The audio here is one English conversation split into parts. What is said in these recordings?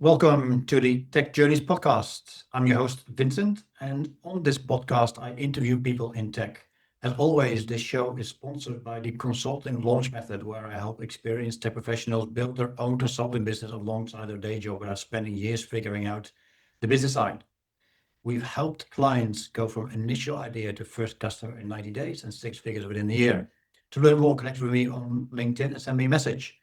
Welcome to the Tech Journeys podcast. I'm your host, Vincent, and on this podcast, I interview people in tech. As always, this show is sponsored by the Consulting Launch Method, where I help experienced tech professionals build their own consulting business alongside their day job without spending years figuring out the business side. We've helped clients go from initial idea to first customer in 90 days and six figures within a year. To learn more, connect with me on LinkedIn and send me a message.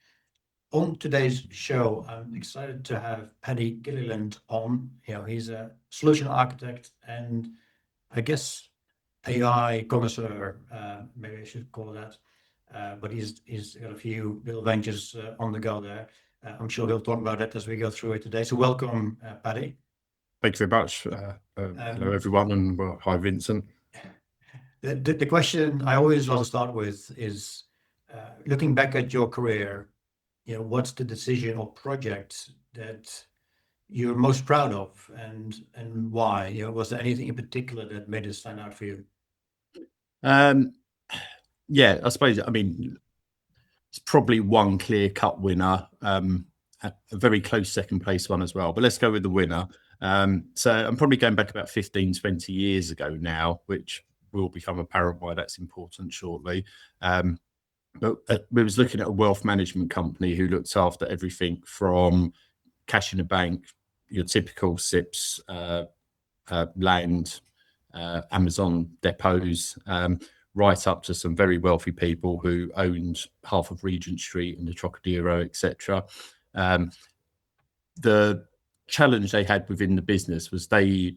On today's show, I'm excited to have Paddy Gilliland on. He's a solution architect and I guess AI connoisseur, maybe I should call it that. But he's got a few little ventures on the go there. I'm sure he'll talk about that as we go through it today. So welcome, Paddy. Thank you very much. Hello, everyone, and well, hi, Vincent. The question I always want to start with is looking back at your career, what's the decision or project that you're most proud of and why? Was there anything in particular that made it stand out for you? Yeah, I suppose, it's probably one clear-cut winner, a very close second place one as well, but let's go with the winner. So I'm probably going back about 15, 20 years ago now, which will become apparent why that's important shortly. But we was looking at a wealth management company who looked after everything from cash in a bank, your typical SIPs, land, Amazon depots, right up to some very wealthy people who owned half of Regent Street and the Trocadero, etc. The challenge they had within the business was they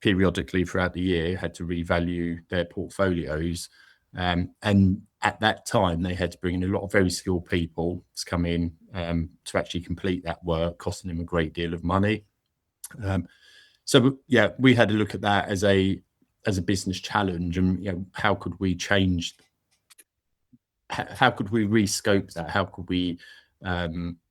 periodically throughout the year had to revalue their portfolios. And at that time, they had to bring in a lot of very skilled people to come in to actually complete that work, costing them a great deal of money. So yeah, we had a look at that as a business challenge, and how could we change? How could we rescope that? How could we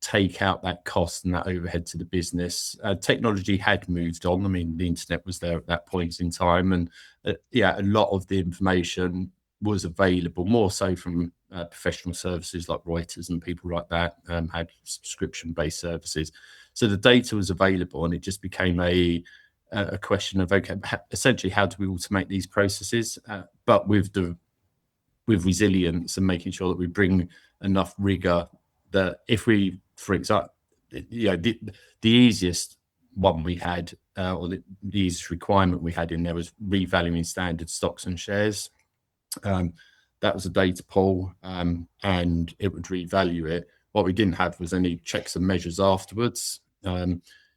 take out that cost and that overhead to the business? Technology had moved on. The internet was there at that point in time, and a lot of the information was available, more so from professional services like Reuters and people like that, had subscription-based services. So the data was available, and it just became a question of, okay, essentially, how do we automate these processes, but with resilience and making sure that we bring enough rigor that if we, for example, the easiest one we had, or the easiest requirement we had in there was revaluing standard stocks and shares. That was a data pool, and it would revalue it. What we didn't have was any checks and measures afterwards.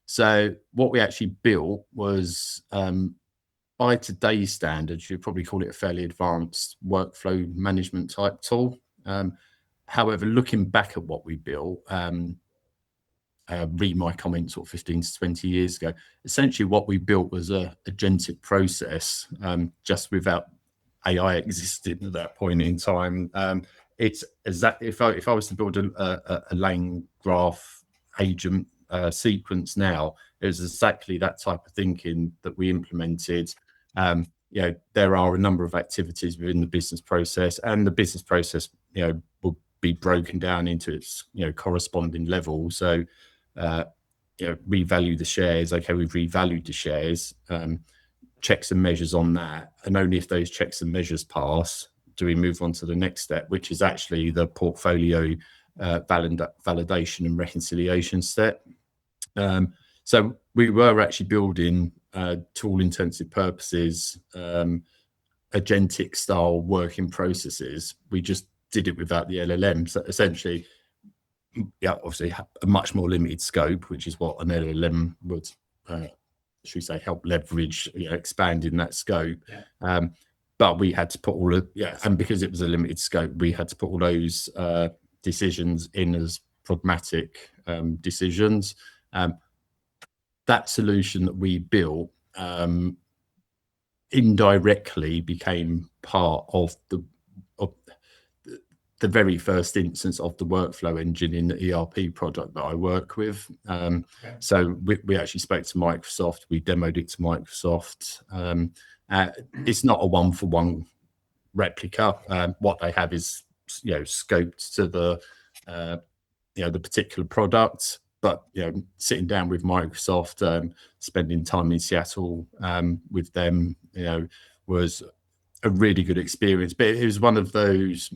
So what we actually built was, by today's standards, you'd probably call it a fairly advanced workflow management type tool. However, looking back at what we built, read my comments sort of 15 to 20 years ago, essentially what we built was a agentic process, just without AI existed at that point in time. It's exactly, if I was to build a lane graph agent sequence now, it was exactly that type of thinking that we implemented. There are a number of activities within the business process, and the business process, will be broken down into its, corresponding levels. So, revalue the shares. Okay, we've revalued the shares. Checks and measures on that, and only if those checks and measures pass do we move on to the next step, which is actually the portfolio validation and reconciliation step. So we were actually building, to all intensive purposes, agentic style working processes. We just did it without the LLMs. So essentially, obviously a much more limited scope, which is what an LLM would should we say, help leverage, expanding that scope. Yeah. But we had to put all of, and because it was a limited scope, we had to put all those decisions in as pragmatic decisions. That solution that we built indirectly became part of the very first instance of the workflow engine in the ERP product that I work with. So we actually spoke to Microsoft. We demoed it to Microsoft. It's not a one-for-one replica. What they have is, scoped to the particular product, but sitting down with Microsoft, spending time in Seattle with them, was a really good experience. But it was one of those.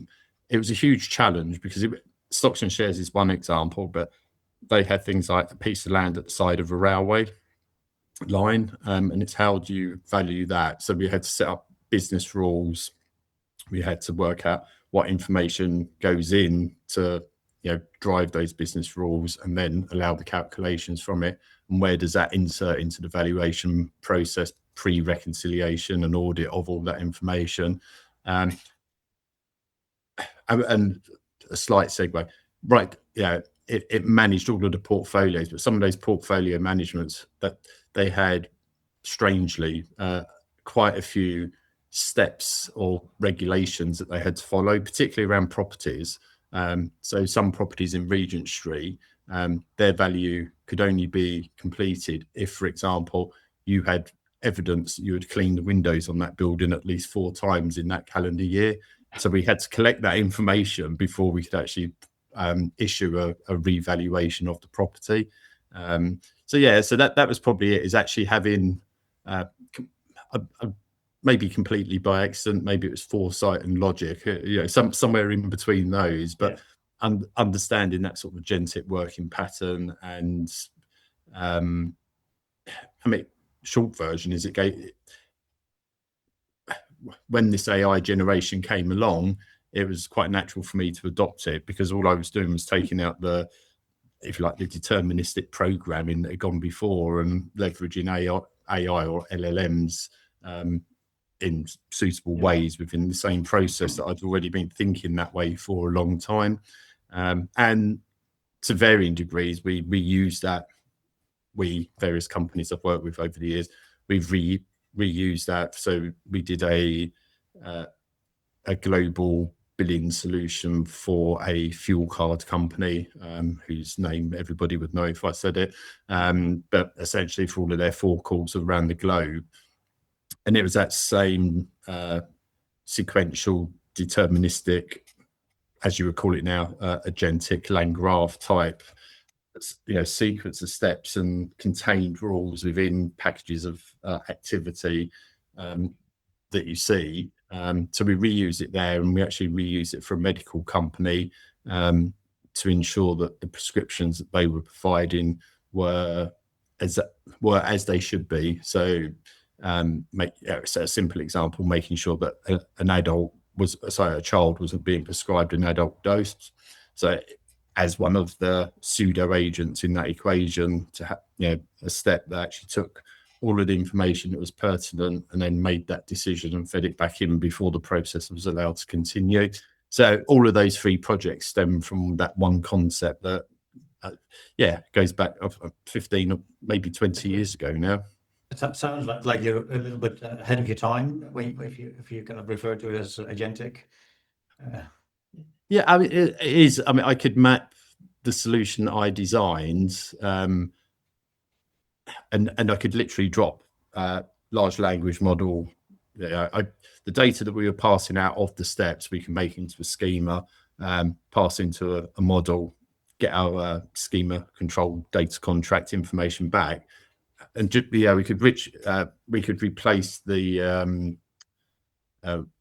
It was a huge challenge because stocks and shares is one example, but they had things like a piece of land at the side of a railway line, and it's how do you value that? So we had to set up business rules. We had to work out what information goes in to drive those business rules, and then allow the calculations from it, and where does that insert into the valuation process, pre-reconciliation and audit of all that information. And a slight segue, right? It managed all of the portfolios, but some of those portfolio managements that they had, strangely, quite a few steps or regulations that they had to follow, particularly around properties. So some properties in Regent Street, their value could only be completed if, for example, you had evidence that you had cleaned the windows on that building at least 4 times in that calendar year. So we had to collect that information before we could actually issue a revaluation of the property. So that was probably it, is actually having maybe completely by accident, maybe it was foresight and logic, somewhere in between those, but understanding that sort of agentic working pattern. And short version is when this AI generation came along, it was quite natural for me to adopt it, because all I was doing was taking out the deterministic programming that had gone before and leveraging AI or LLMs in suitable ways within the same process that I'd already been thinking that way for a long time. And to varying degrees, we reuse that. Various companies I've worked with over the years, we've reused that. So we did a global billing solution for a fuel card company, whose name everybody would know if I said it, but essentially for all of their forecourts around the globe. And it was that same sequential, deterministic, as you would call it now, agentic land graph type, sequence of steps and contained rules within packages of activity that you see. So we reuse it there, and we actually reuse it for a medical company to ensure that the prescriptions that they were providing were as they should be. So a simple example, making sure that a child wasn't being prescribed an adult dose. So as one of the pseudo agents in that equation, to have a step that actually took all of the information that was pertinent and then made that decision and fed it back in before the process was allowed to continue. So all of those 3 projects stem from that one concept that goes back 15 or maybe 20 years ago now. That sounds like you're a little bit ahead of your time if you kind of refer to it as agentic. Yeah, it is. I could map the solution that I designed, and I could literally drop large language model. The data that we were passing out of the steps, we can make into a schema, pass into a model, get our schema control data contract information back, and we could replace the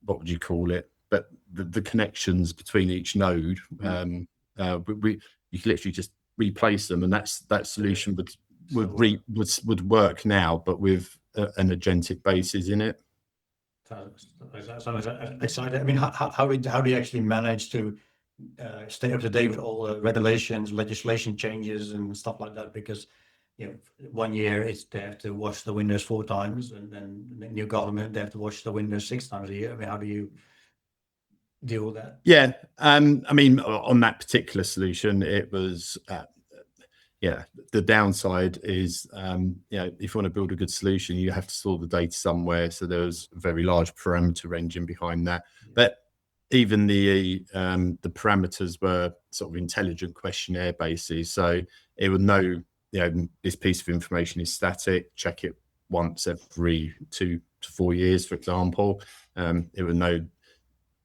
what would you call it? But the connections between each node, you could literally just replace them, and that solution would work now, but with an agentic basis in it. Sounds exciting. How do you actually manage to stay up to date with all the regulations, legislation changes, and stuff like that? Because 1 year they have to wash the windows 4 times, and then the new government, they have to wash the windows 6 times a year. How do you deal with that? Yeah, on that particular solution, it was the downside is if you want to build a good solution, you have to store the data somewhere. So there was a very large parameter engine behind that. But even the parameters were sort of intelligent questionnaire bases. So it would know this piece of information is static, check it once every 2 to 4 years, for example. It would know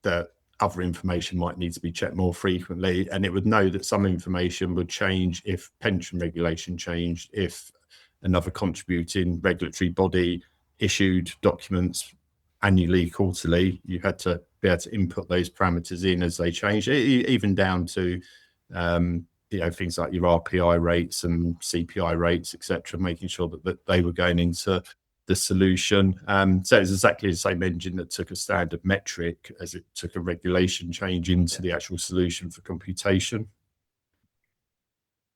that other information might need to be checked more frequently, and it would know that some information would change if pension regulation changed, if another contributing regulatory body issued documents annually, quarterly. You had to be able to input those parameters in as they change, even down to things like your RPI rates and CPI rates, etc., making sure that they were going into the solution. So it's exactly the same engine that took a standard metric as it took a regulation change into the actual solution for computation.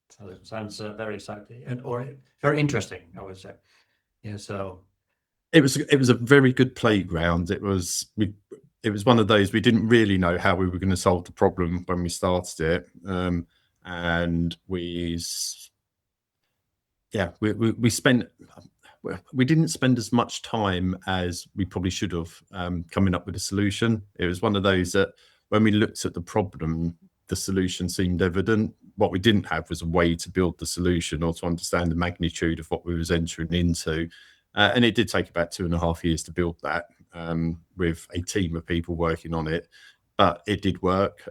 So it sounds very exciting or very interesting, I would say. Yeah, so it was a very good playground. It was one of those, we didn't really know how we were going to solve the problem when we started it, and we didn't spend as much time as we probably should have coming up with a solution. It was one of those that when we looked at the problem, the solution seemed evident. What we didn't have was a way to build the solution or to understand the magnitude of what we was entering into. And it did take about 2.5 years to build that with a team of people working on it, but it did work.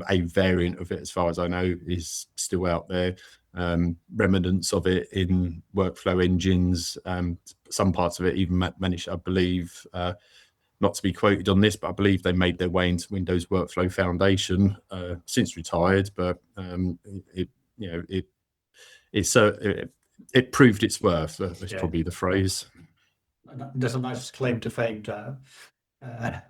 A variant of it, as far as I know, is still out there. Remnants of it in workflow engines. Some parts of it even managed, I believe, not to be quoted on this, but I believe they made their way into Windows Workflow Foundation, since retired. But it proved its worth. That's probably the phrase. That's a nice claim to fame to have.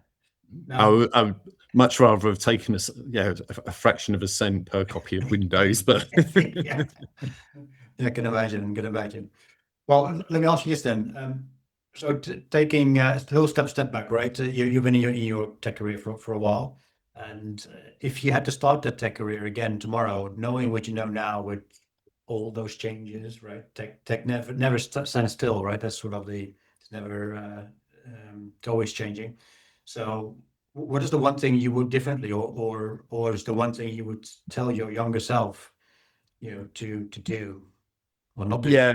I would much rather have taken a fraction of a cent per copy of Windows, but yeah, I can imagine. Well, let me ask you this then. So taking a little step back, right? You've been in your tech career for a while, and if you had to start that tech career again tomorrow, knowing what you know now with all those changes, right? Tech never stands still, right? That's sort of it's never it's always changing. So what is the one thing you would differently, or is the one thing you would tell your younger self, to do or not do? Yeah,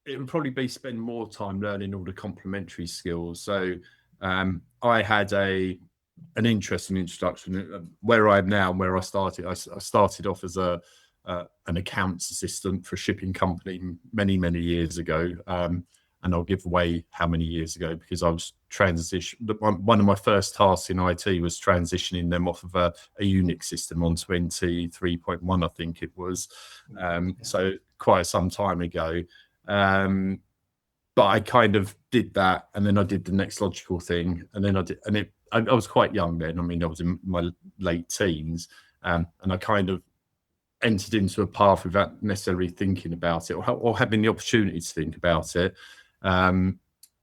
it would probably be spend more time learning all the complementary skills. So I had an interesting introduction where I am now and where I started. I started off as an accounts assistant for a shipping company many years ago. And I'll give away how many years ago, because I was one of my first tasks in IT was transitioning them off of a Unix system onto NT 3.1, I think it was. So quite some time ago. But I kind of did that, and then I did the next logical thing, and then I was quite young then. I mean, I was in my late teens, and I kind of entered into a path without necessarily thinking about it or having the opportunity to think about it. And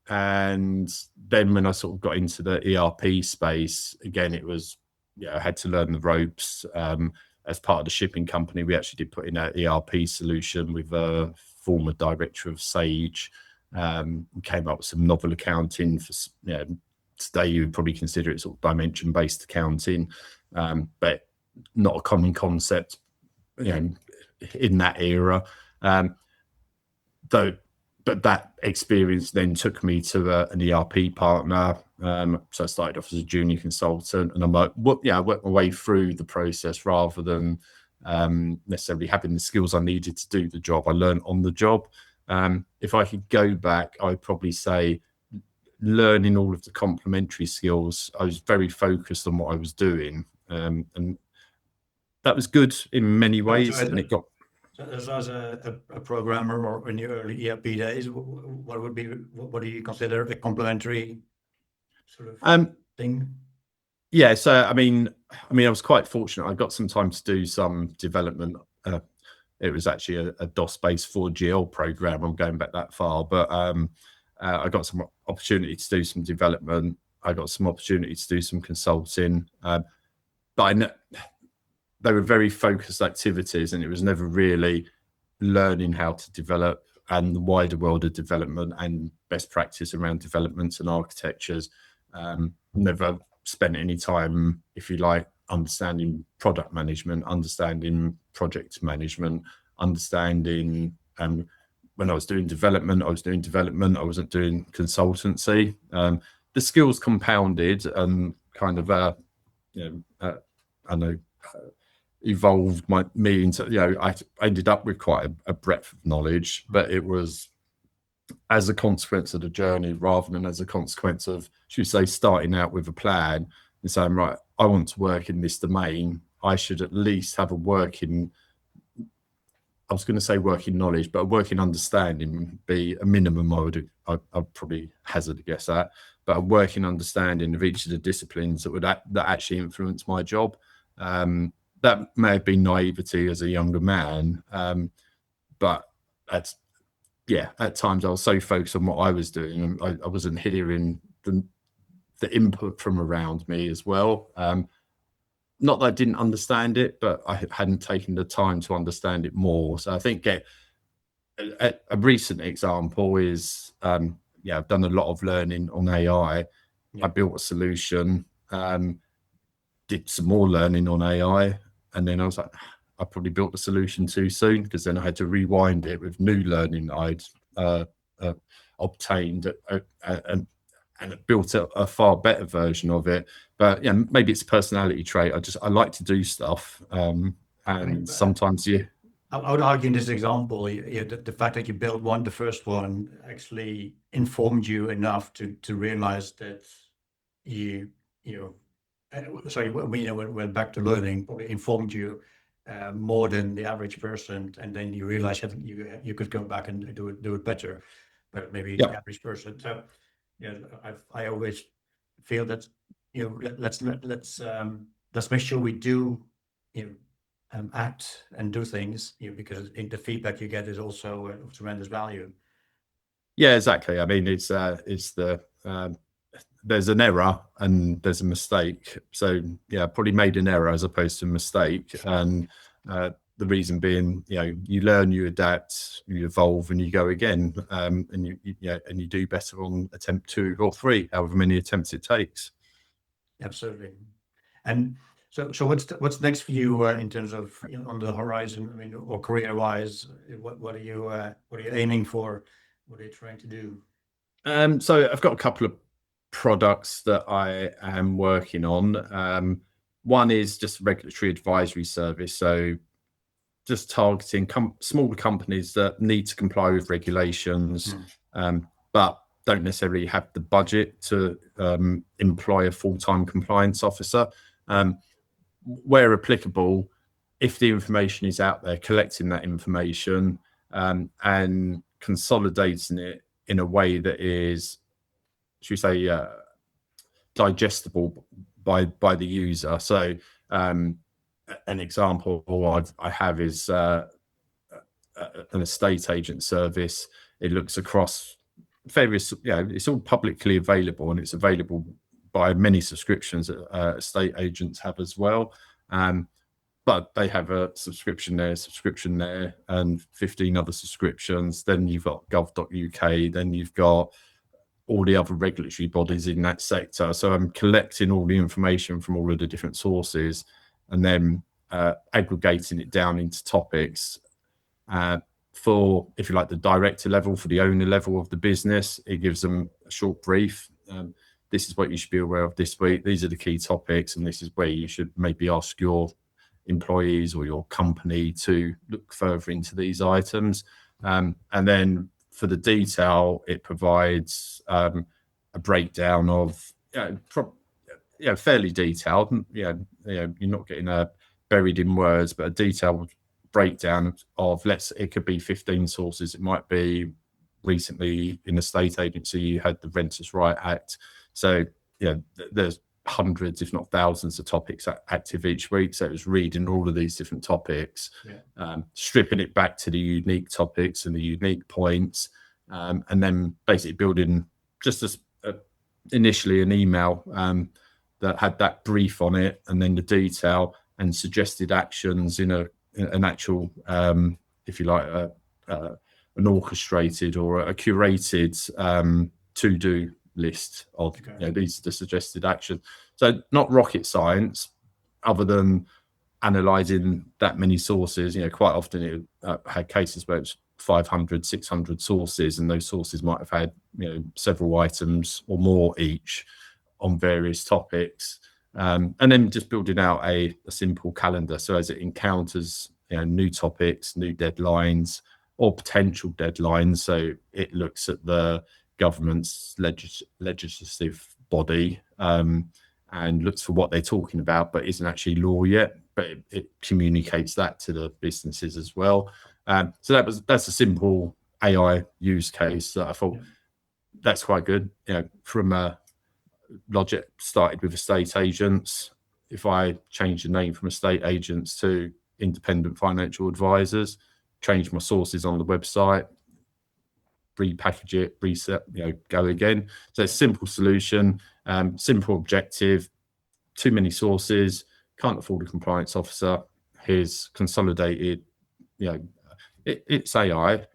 then when I sort of got into the ERP space, again, it was, I had to learn the ropes. As part of the shipping company, we actually did put in an ERP solution with a former director of Sage. Came up with some novel accounting for, today you would probably consider it sort of dimension-based accounting, but not a common concept, in that era. But that experience then took me to an ERP partner. So I started off as a junior consultant, and I worked my way through the process rather than necessarily having the skills I needed to do the job. I learned on the job. If I could go back, I'd probably say learning all of the complementary skills. I was very focused on what I was doing, and that was good in many ways. And it got. So as a programmer or in your early ERP days, what do you consider a complementary sort of thing? Yeah, so I mean, I was quite fortunate. I got some time to do some development. It was actually a DOS-based 4GL program. I'm going back that far, but I got some opportunity to do some development. I got some opportunity to do some consulting, but they were very focused activities, and it was never really learning how to develop and the wider world of development and best practice around development and architectures. Never spent any time, if you like, understanding product management, understanding project management, understanding when I was doing development, I wasn't doing consultancy. The skills compounded and kind of I know evolved me into, I ended up with quite a breadth of knowledge, but it was as a consequence of the journey rather than as a consequence of, should we say, starting out with a plan and saying, right, I want to work in this domain. I should at least have a working, I was going to say working knowledge, but a working understanding would be a minimum. I'd probably hazard a guess at, but a working understanding of each of the disciplines that actually influence my job. That may have been naivety as a younger man, but at times I was so focused on what I was doing, and I wasn't hearing the input from around me as well. Not that I didn't understand it, but I hadn't taken the time to understand it more. So I think a recent example is, I've done a lot of learning on AI. I built a solution, did some more learning on AI, and then I was like, I probably built the solution too soon, because then I had to rewind it with new learning I'd obtained and built a far better version of it. But maybe it's a personality trait. I like to do stuff, and sometimes I would argue in this example, the fact that you built the first one actually informed you enough to realize that when you went back to learning, probably informed you more than the average person, and then you realize that you could go back and do it better, but maybe the average person. So I always feel that let's make sure we do act and do things, because the feedback you get is also of tremendous value. Yeah, exactly. I mean, it's there's an error and there's a mistake. So probably made an error as opposed to a mistake. And the reason being, you learn, you adapt, you evolve, and you go again. And you do better on attempt 2 or 3, however many attempts it takes. Absolutely. And so what's next for you in terms of on the horizon? I mean, or career-wise, what are you aiming for? What are you trying to do? So I've got a couple of products that I am working on. One is just a regulatory advisory service, so just targeting smaller companies that need to comply with regulations, but don't necessarily have the budget to employ a full-time compliance officer. Where applicable, if the information is out there, collecting that information and consolidating it in a way that is, should we say, digestible by the user. So an example I have is an estate agent service. It looks across various, it's all publicly available, and it's available by many subscriptions that estate agents have as well. But they have a subscription there, and 15 other subscriptions. Then you've got gov.uk, then you've got all the other regulatory bodies in that sector. So I'm collecting all the information from all of the different sources, and then aggregating it down into topics for, if you like, the director level, for the owner level of the business. It gives them a short brief. This is what you should be aware of this week. These are the key topics, and this is where you should maybe ask your employees or your company to look further into these items. And then for the detail, it provides a breakdown of fairly detailed. You're not getting buried in words, but a detailed breakdown of it could be 15 sources. It might be recently in a state agency you had the Renters' Right Act. So there's hundreds, if not thousands, of topics active each week. So it was reading all of these different topics, stripping it back to the unique topics and the unique points, and then basically building just initially an email that had that brief on it, and then the detail and suggested actions in an actual, if you like, an orchestrated or a curated to-do list of these are the suggested actions. So not rocket science, other than analysing that many sources. Quite often it had cases where it's 500, 600 sources, and those sources might have had several items or more each on various topics. And then just building out a simple calendar. So as it encounters new topics, new deadlines, or potential deadlines, so it looks at the government's legislative body and looks for what they're talking about, but isn't actually law yet. But it communicates that to the businesses as well. So that's a simple AI use case that I thought that's quite good. From a logic started with estate agents. If I change the name from estate agents to independent financial advisors, change my sources on the website, repackage it, reset, go again. So it's a simple solution, simple objective, too many sources, can't afford a compliance officer. Here's consolidated, it's AI,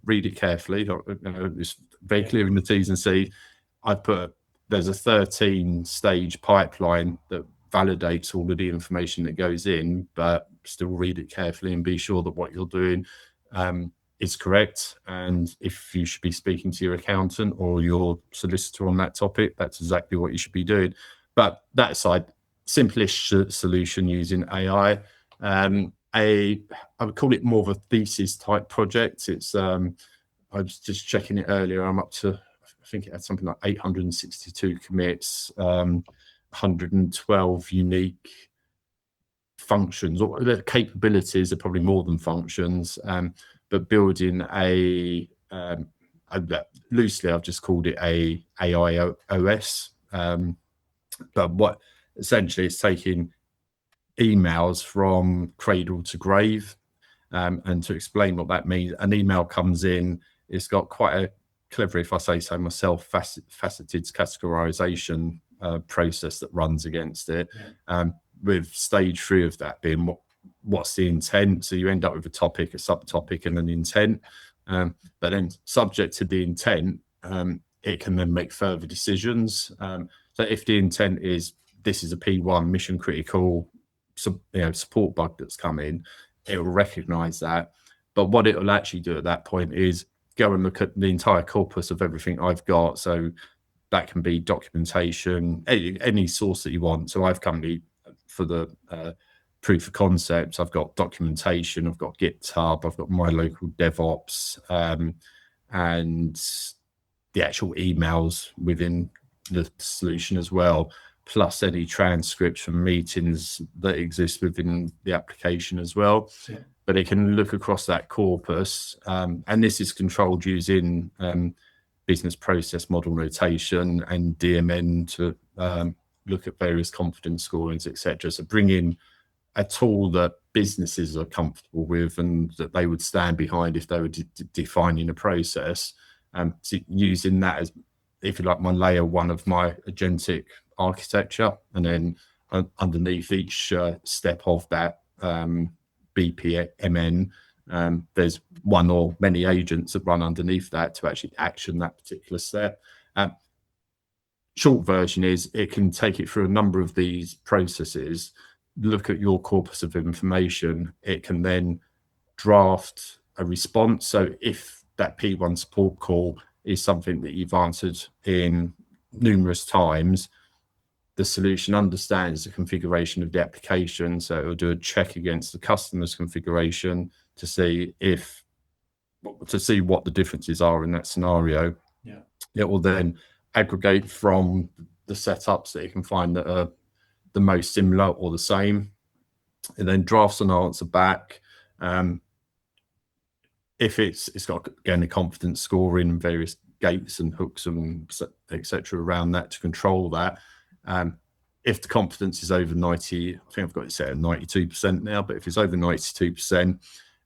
read it carefully. It's very clear in the T's and C's. There's a 13-stage pipeline that validates all of the information that goes in, but still read it carefully and be sure that what you're doing is correct. And if you should be speaking to your accountant or your solicitor on that topic, that's exactly what you should be doing. But that aside, simplest solution using AI. I would call it more of a thesis type project. It's I was just checking it earlier. I'm up to, I think it had something like 862 commits, 112 unique functions, or the capabilities are probably more than functions, but building loosely, I've just called it a AI OS. But what essentially it's taking emails from cradle to grave. And to explain what that means, an email comes in, it's got quite a clever, if I say so myself, faceted categorization process that runs against it. With stage 3 of that being what's the intent. So you end up with a topic, a subtopic, and an intent. But then subject to the intent, it can then make further decisions. So if the intent is this is a P1 mission critical support bug that's come in, it will recognize that. But what it will actually do at that point is go and look at the entire corpus of everything I've got. So that can be documentation, any source that you want. So I've currently, for the proof of concept, I've got documentation, I've got GitHub, I've got my local DevOps, and the actual emails within the solution as well, plus any transcripts from meetings that exist within the application as well. Yeah. But it can look across that corpus, and this is controlled using business process model notation and DMN to look at various confidence scorings, etc. So bring in a tool that businesses are comfortable with and that they would stand behind if they were defining a process. So using that as, if you like, my layer 1 of my agentic architecture, and then underneath each step of that BPMN, there's one or many agents that run underneath that to actually action that particular step. Short version is it can take it through a number of these processes, look at your corpus of information. It can then draft a response. So if that P1 support call is something that you've answered in numerous times, the solution understands the configuration of the application. So it will do a check against the customer's configuration to see what the differences are in that scenario. Yeah. It will then aggregate from the setups that you can find that are the most similar or the same. It then drafts an answer back. If it's got, again, a confidence scoring and various gates and hooks and etc. around that to control that. If the confidence is over 90, I think I've got it set at 92% now, but if it's over 92%,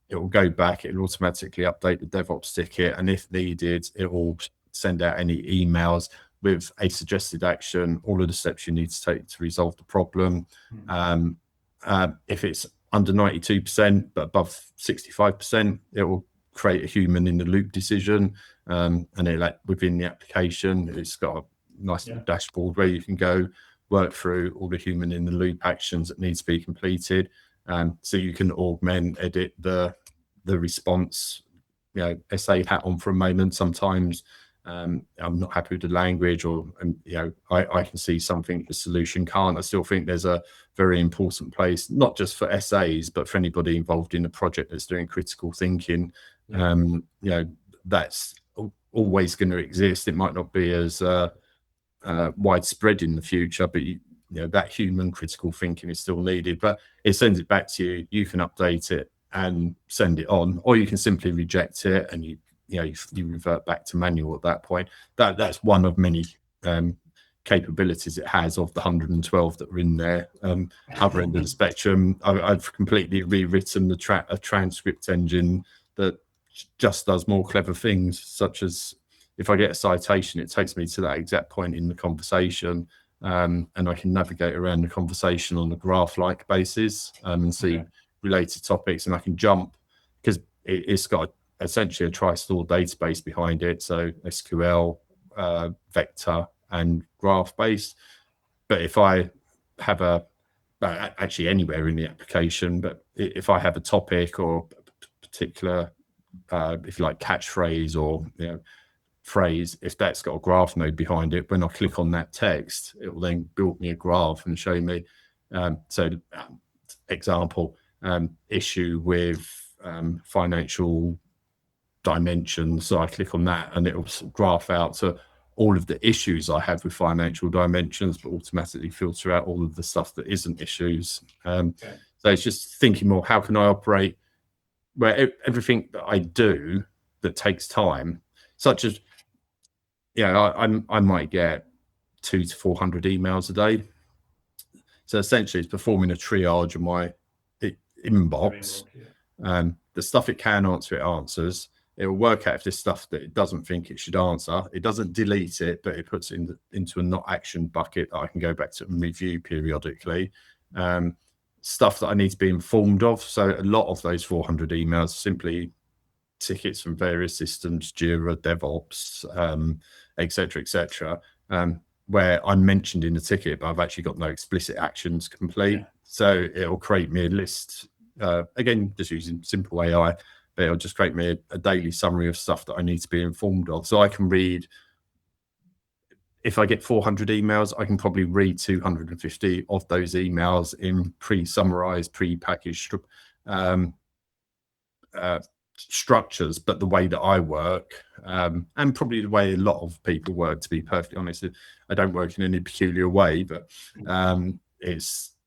it will go back, it will automatically update the DevOps ticket, and if needed, it will send out any emails with a suggested action, all of the steps you need to take to resolve the problem. If it's under 92% but above 65%, it will create a human in the loop decision, and it, within the application, it's got a nice dashboard where you can go work through all the human in the loop actions that need to be completed. So you can augment, edit the response, SA hat on for a moment. Sometimes I'm not happy with the language, or I can see something the solution can't. I still think there's a very important place, not just for SAs, but for anybody involved in a project that's doing critical thinking. That's always going to exist. It might not be as widespread in the future, but that human critical thinking is still needed. But it sends it back to you. You can update it and send it on, or you can simply reject it and you revert back to manual at that point. That's one of many capabilities it has of the 112 that are in there. Other end of the spectrum, I've completely rewritten a transcript engine that just does more clever things, such as if I get a citation, it takes me to that exact point in the conversation, and I can navigate around the conversation on a graph-like basis and see related topics, and I can jump because it's got essentially a tri-store database behind it, so SQL, vector, and graph-based. But if I have actually anywhere in the application, but if I have a topic or a particular, if you like, catchphrase or phrase, if that's got a graph node behind it, when I click on that text, it will then build me a graph and show me. Example, issue with financial dimensions. So I click on that and it will graph out to all of the issues I have with financial dimensions, but automatically filter out all of the stuff that isn't issues. So it's just thinking more, how can I operate where everything that I do that takes time, such as, I might get 200 to 400 emails a day. So essentially it's performing a triage of my inbox. The stuff it can answer, it answers. It will work out if there's stuff that it doesn't think it should answer. It doesn't delete it, but it puts it into a not action bucket that I can go back to and review periodically. Stuff that I need to be informed of. So a lot of those 400 emails are simply tickets from various systems, Jira, DevOps, etc., where I'm mentioned in the ticket, but I've actually got no explicit actions complete. So it'll create me a list, again, just using simple AI, but it'll just create me a daily summary of stuff that I need to be informed of. So I can read, if I get 400 emails, I can probably read 250 of those emails in pre-summarized, pre-packaged structures, but the way that I work, and probably the way a lot of people work, to be perfectly honest, I don't work in any peculiar way, but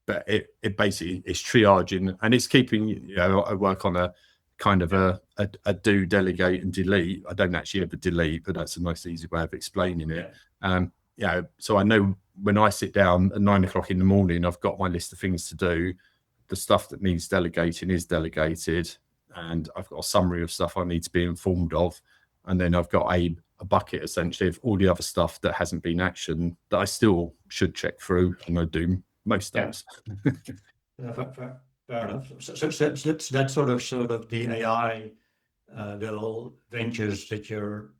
it basically is triaging, and it's keeping, I work on a kind of a do, delegate, and delete. I don't actually ever delete, but that's a nice easy way of explaining it. So I know when I sit down at 9 o'clock in the morning, I've got my list of things to do. The stuff that needs delegating is delegated, and I've got a summary of stuff I need to be informed of, and then I've got a bucket essentially of all the other stuff that hasn't been actioned that I still should check through, and I do most days. Fair enough. So that's sort of the AI little ventures that you're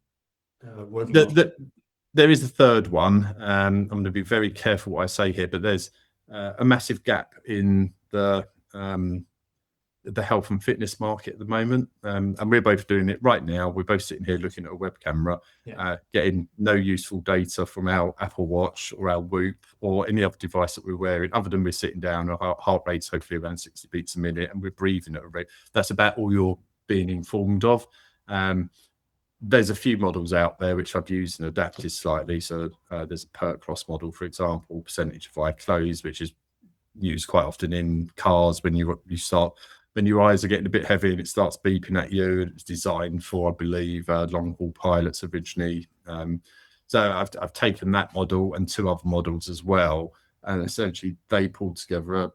working on. There is a third one. I'm going to be very careful what I say here, but there's a massive gap in the health and fitness market at the moment, and we're both doing it right now. We're both sitting here looking at a web camera, getting no useful data from our Apple Watch or our Whoop or any other device that we're wearing, other than we're sitting down, our heart rate's hopefully around 60 beats a minute, and we're breathing at a rate. That's about all you're being informed of. There's a few models out there which I've used and adapted slightly. So there's a Percross model, for example, percentage of eye closed, which is used quite often in cars when when your eyes are getting a bit heavy and it starts beeping at you. It's designed for, I believe, long-haul pilots originally. So I've taken that model and two other models as well, and essentially they pulled together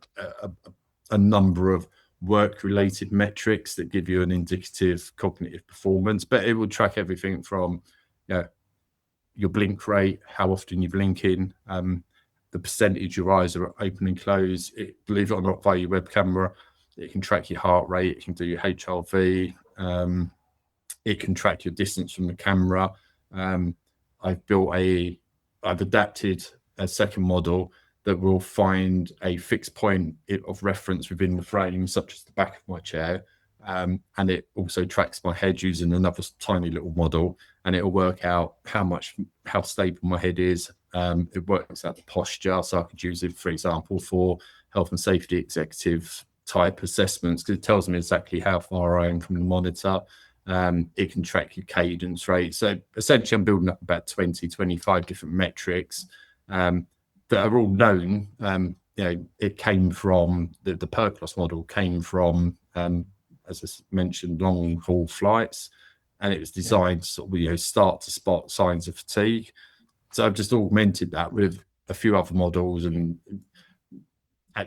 a number of work-related metrics that give you an indicative cognitive performance, but it will track everything from your blink rate, how often you're blinking, the percentage your eyes are open and closed. Believe it or not, via your web camera, it can track your heart rate, it can do your HRV, it can track your distance from the camera. I've adapted a second model that will find a fixed point of reference within the frame, such as the back of my chair, and it also tracks my head using another tiny little model, and it'll work out how stable my head is. It works out the posture, so I could use it, for example, for health and safety executive type assessments, because it tells me exactly how far I am from the monitor. It can track your cadence rate. So essentially I'm building up about 20-25 different metrics that are all known. It came from the Perclos model came from, as I mentioned, long haul flights, and it was designed to sort of, start to spot signs of fatigue. So I've just augmented that with a few other models, and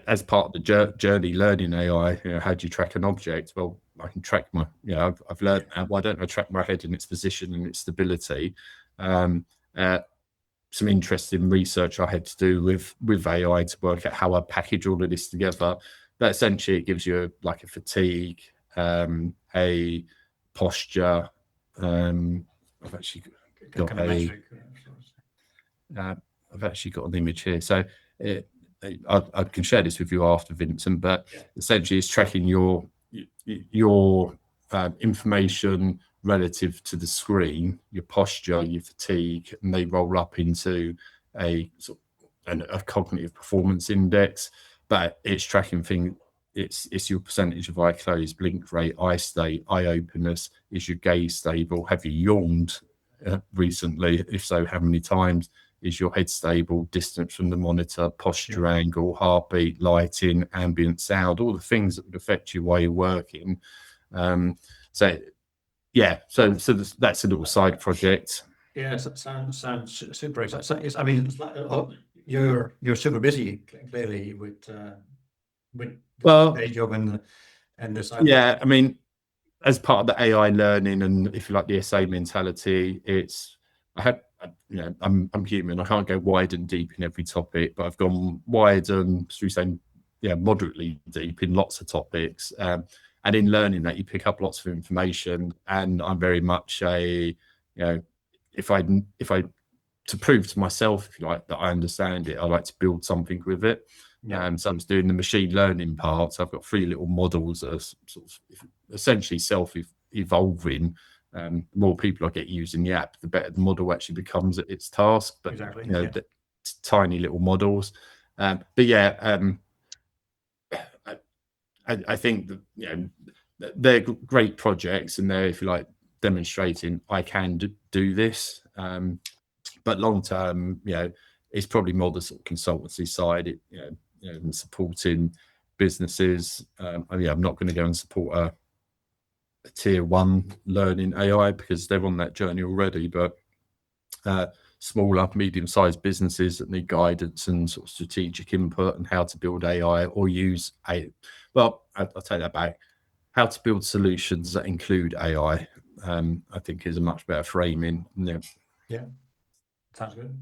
as part of the journey learning AI, how do you track an object? Well, I can track my, I've learned, why don't I track my head in its position and its stability? Some interesting research I had to do with AI to work out how I package all of this together. But essentially it gives you a fatigue, a posture. I've actually got I've actually got an image here. So I can share this with you after, Vincent, but essentially it's tracking your information relative to the screen, your posture, your fatigue, and they roll up into a cognitive performance index. But it's tracking things. It's your percentage of eye close, blink rate, eye state, eye openness. Is your gaze stable? Have you yawned recently? If so, how many times? Is your head stable? Distance from the monitor, posture angle, heartbeat, lighting, ambient sound, all the things that would affect you while you're working. So that's a little side project. Yeah, sounds super exciting. I mean, you're super busy clearly with the day job and the side. Yeah, I mean, as part of the AI learning and, if you like, the SA mentality, I'm human. I can't go wide and deep in every topic, but I've gone wide and, through saying, moderately deep in lots of topics. And in learning that, you pick up lots of information. And I'm very much if I to prove to myself, if you like, that I understand it, I like to build something with it. So I'm doing the machine learning part. So I've got 3 little models that are sort of essentially self-evolving. The more people I get using the app, the better the model actually becomes at its task. But the tiny little models. But I think that they're great projects, and they're, if you like, demonstrating I can do this. But long term, it's probably more the sort of consultancy side, and supporting businesses. I'm not going to go and support a tier 1 learning AI because they're on that journey already. But smaller, medium-sized businesses that need guidance and sort of strategic input and how to build AI or use AI. Well, I'll take that back. How to build solutions that include AI, I think, is a much better framing. Yeah, sounds good.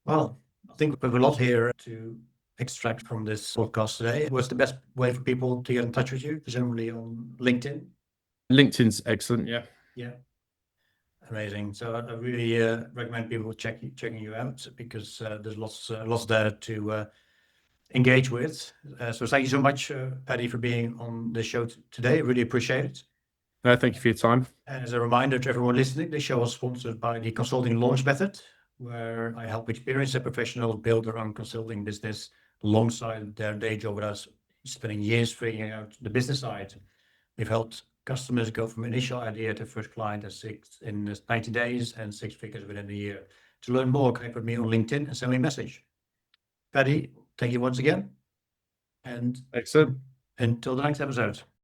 Well, I think we have a lot here to extract from this podcast today. What's the best way for people to get in touch with you? Presumably on LinkedIn. LinkedIn's excellent. Yeah. Amazing. So I really recommend people checking you out, because there's lots there to engage with. So thank you so much, Paddy, for being on the show today. Really appreciate it. Thank you for your time. And as a reminder to everyone listening, the show is sponsored by the Consulting Launch Method, where I help experienced professionals build their own consulting business alongside their day job with us, spending years figuring out the business side. We've helped customers go from initial idea to first client in 90 days and 6 figures within a year. To learn more, connect with me on LinkedIn and send me a message. Paddy, thank you once again. And excellent. Until the next episode.